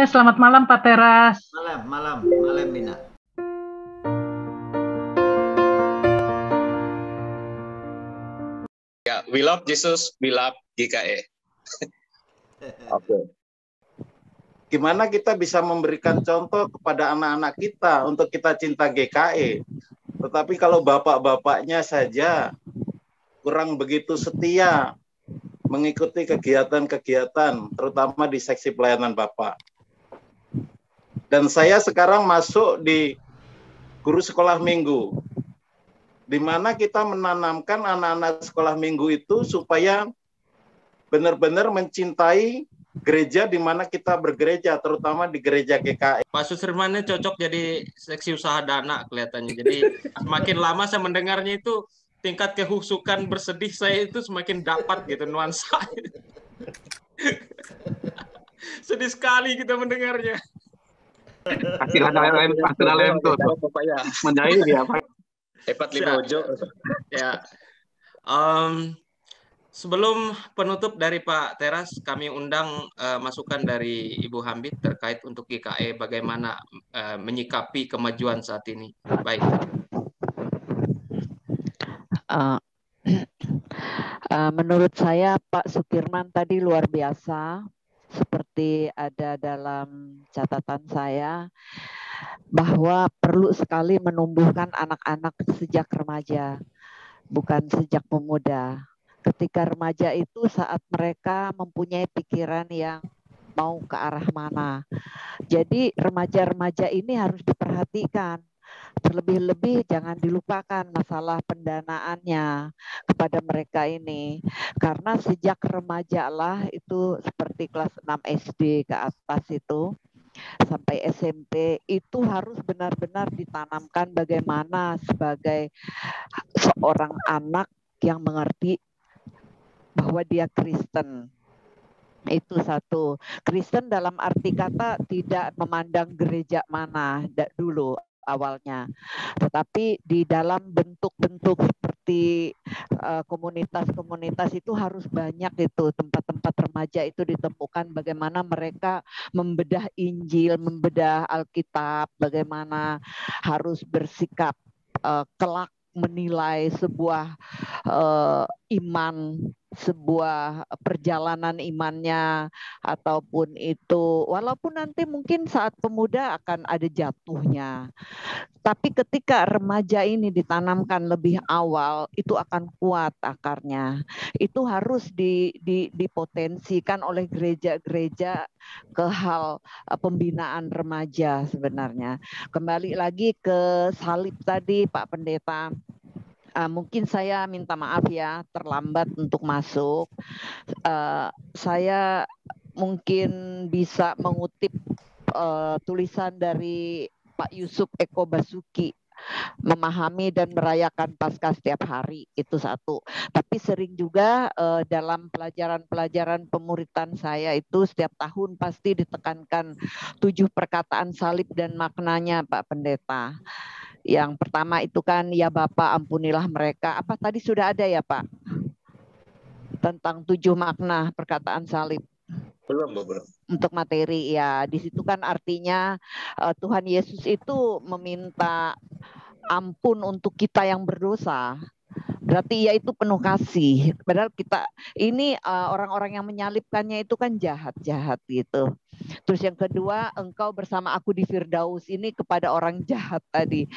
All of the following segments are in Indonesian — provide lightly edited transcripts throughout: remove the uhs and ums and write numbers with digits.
Selamat malam Pak Teras. Malam Mina. Ya, we love Jesus, we love GKE. Oke. Gimana kita bisa memberikan contoh kepada anak-anak kita untuk kita cinta GKE? Tetapi kalau bapak-bapaknya saja kurang begitu setia mengikuti kegiatan-kegiatan, terutama di seksi pelayanan Bapak. Dan saya sekarang masuk di guru sekolah minggu, di mana kita menanamkan anak-anak sekolah minggu itu supaya benar-benar mencintai gereja di mana kita bergereja, terutama di gereja GKE. Pak Susirmannya cocok jadi seksi usaha dana kelihatannya. Jadi semakin lama saya mendengarnya itu tingkat kehusukan bersedih saya itu semakin dapat gitu nuansa. Sedih sekali kita mendengarnya. Hasil LM tuh. Menjahit dia Pak. Hebat Libojo. Ya. Sebelum penutup dari Pak Teras, kami undang masukan dari Ibu Hambit terkait untuk GKE bagaimana menyikapi kemajuan saat ini. Baik. Menurut saya Pak Sukirman tadi luar biasa, seperti ada dalam catatan saya, bahwa perlu sekali menumbuhkan anak-anak sejak remaja, bukan sejak pemuda. Ketika remaja itu saat mereka mempunyai pikiran yang mau ke arah mana. Jadi remaja-remaja ini harus diperhatikan. Terlebih-lebih jangan dilupakan masalah pendanaannya kepada mereka ini. Karena sejak remaja lah itu seperti kelas 6 SD ke atas itu sampai SMP itu harus benar-benar ditanamkan bagaimana sebagai seorang anak yang mengerti bahwa dia Kristen. Itu satu. Kristen dalam arti kata tidak memandang gereja mana dulu awalnya, tetapi di dalam bentuk-bentuk seperti komunitas-komunitas itu harus banyak itu tempat-tempat remaja itu ditemukan bagaimana mereka membedah Injil, membedah Alkitab, bagaimana harus bersikap kelak menilai sebuah iman, sebuah perjalanan imannya, ataupun itu walaupun nanti mungkin saat pemuda akan ada jatuhnya, tapi ketika remaja ini ditanamkan lebih awal itu akan kuat akarnya. Itu harus dipotensikan oleh gereja-gereja ke hal pembinaan remaja sebenarnya. Kembali lagi ke salib tadi Pak Pendeta. Mungkin saya minta maaf ya terlambat untuk masuk. Saya mungkin bisa mengutip tulisan dari Pak Yusuf Eko Basuki, memahami dan merayakan Paskah setiap hari, itu satu. Tapi sering juga dalam pelajaran-pelajaran pemuritan saya itu setiap tahun pasti ditekankan 7 perkataan salib dan maknanya Pak Pendeta. Yang pertama itu kan ya Bapa ampunilah mereka. Apa tadi sudah ada ya Pak? Tentang 7 makna perkataan salib. Belum. Untuk materi ya, di situ kan artinya Tuhan Yesus itu meminta ampun untuk kita yang berdosa. Berarti ia itu penuh kasih. Padahal kita ini orang-orang yang menyalibkannya itu kan jahat-jahat gitu. Terus yang kedua, engkau bersama aku di Firdaus, ini kepada orang jahat tadi,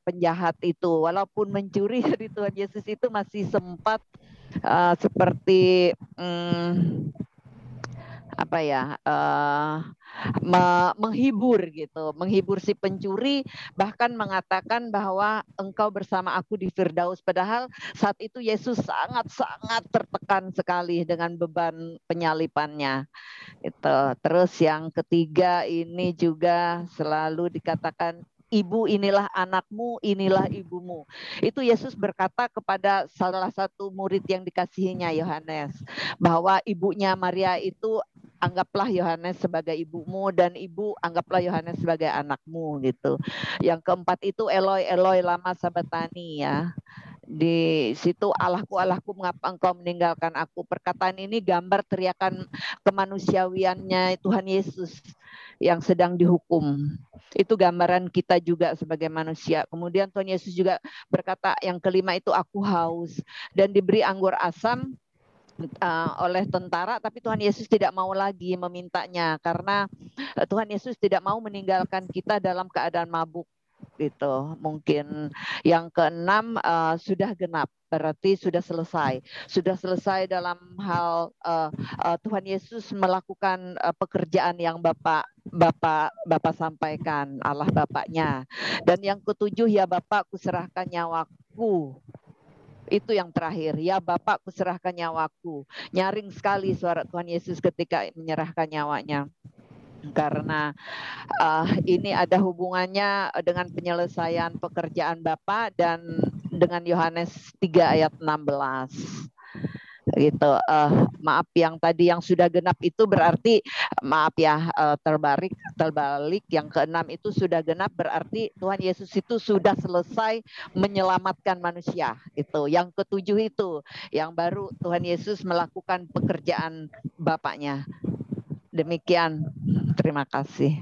penjahat itu. Walaupun mencuri dari Tuhan Yesus itu masih sempat seperti apa ya, menghibur gitu, menghibur si pencuri, bahkan mengatakan bahwa engkau bersama aku di Firdaus, padahal saat itu Yesus sangat-sangat tertekan sekali dengan beban penyalipannya itu. Terus yang ketiga ini juga selalu dikatakan, ibu inilah anakmu, inilah ibumu. Itu Yesus berkata kepada salah satu murid yang dikasihinya, Yohanes, bahwa ibunya Maria itu anggaplah Yohanes sebagai ibumu, dan ibu anggaplah Yohanes sebagai anakmu gitu. Yang keempat itu Eloi Eloi lama sabatani ya. Di situ, Allahku, Allahku, mengapa engkau meninggalkan aku. Perkataan ini gambar teriakan kemanusiawiannya Tuhan Yesus yang sedang dihukum. Itu gambaran kita juga sebagai manusia. Kemudian Tuhan Yesus juga berkata yang kelima itu, aku haus, dan diberi anggur asam oleh tentara, tapi Tuhan Yesus tidak mau lagi memintanya karena Tuhan Yesus tidak mau meninggalkan kita dalam keadaan mabuk. Gitu. Mungkin yang keenam, sudah genap, berarti sudah selesai dalam hal Tuhan Yesus melakukan pekerjaan yang Bapak sampaikan, Allah Bapaknya. Dan yang ketujuh, ya Bapak, kuserahkan nyawaku. Itu yang terakhir, ya Bapak, kuserahkan nyawaku. Nyaring sekali suara Tuhan Yesus ketika menyerahkan nyawanya, karena ini ada hubungannya dengan penyelesaian pekerjaan Bapa dan dengan Yohanes 3 ayat 16. Gitu. Maaf, yang tadi yang sudah genap itu berarti, maaf ya, terbalik yang keenam itu sudah genap berarti Tuhan Yesus itu sudah selesai menyelamatkan manusia. Itu yang ketujuh, itu yang baru Tuhan Yesus melakukan pekerjaan Bapaknya. Demikian, terima kasih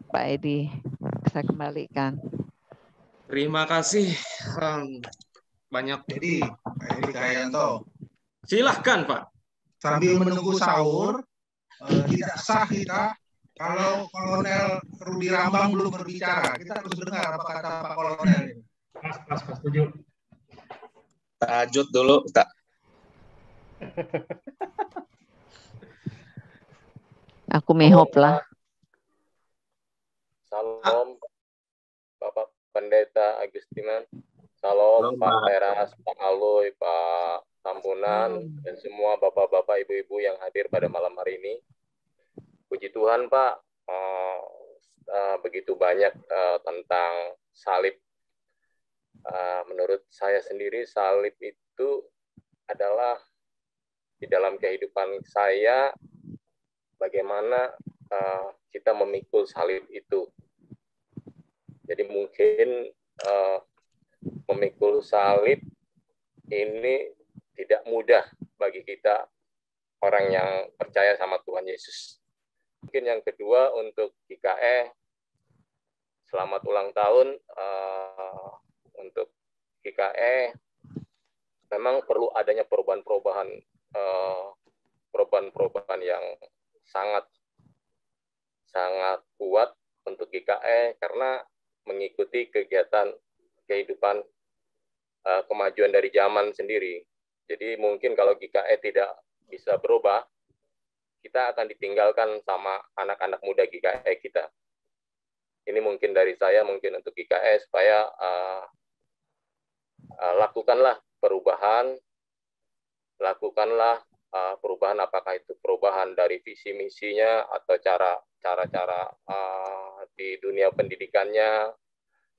Pak Edi, saya kembalikan. Terima kasih banyak. Jadi Pak Edi Cahyanto, Silahkan Pak. sambil menunggu sahur, tidak sah kita kalau Kolonel Rudi Rambang belum berbicara. Kita harus dengar apa kata Pak Kolonel ini. Pas, setuju. Tahajud dulu, tak. Aku mehop lah. Salam Bapak Pendeta Agustinan. Salam Pak Teras, Pak Aloy, Pak Tambunan, dan semua bapak-bapak, ibu-ibu yang hadir pada malam hari ini. Puji Tuhan Pak, begitu banyak tentang salib. Menurut saya sendiri salib itu adalah di dalam kehidupan saya, bagaimana kita memikul salib itu. Jadi mungkin memikul salib ini tidak mudah bagi kita orang yang percaya sama Tuhan Yesus. Mungkin yang kedua untuk GKE, selamat ulang tahun untuk GKE. Memang perlu adanya perubahan-perubahan yang sangat kuat untuk GKE karena mengikuti kehidupan kemajuan dari zaman sendiri. Jadi mungkin kalau GKE tidak bisa berubah, kita akan ditinggalkan sama anak-anak muda GKE kita. Ini mungkin dari saya, mungkin untuk GKE, supaya lakukanlah perubahan, apakah itu perubahan dari visi misinya atau cara-cara di dunia pendidikannya,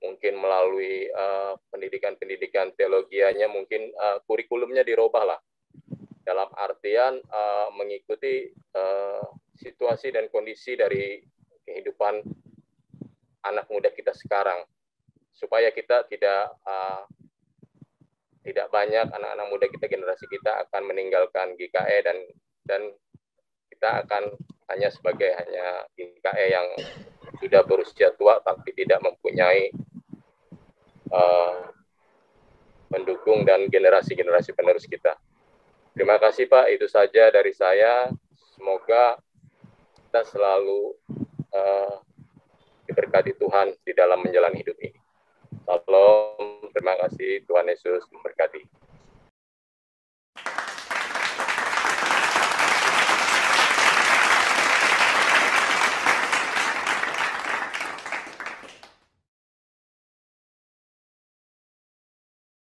mungkin melalui pendidikan teologianya, mungkin kurikulumnya dirubah lah, dalam artian mengikuti situasi dan kondisi dari kehidupan anak muda kita sekarang, supaya kita tidak banyak anak-anak muda kita, generasi kita akan meninggalkan GKE dan kita akan hanya GKE yang sudah berusia tua tapi tidak mempunyai pendukung dan generasi-generasi penerus kita. Terima kasih Pak, itu saja dari saya. Semoga kita selalu diberkati Tuhan di dalam menjalani hidup ini. Salam, terima kasih, Tuhan Yesus memberkati.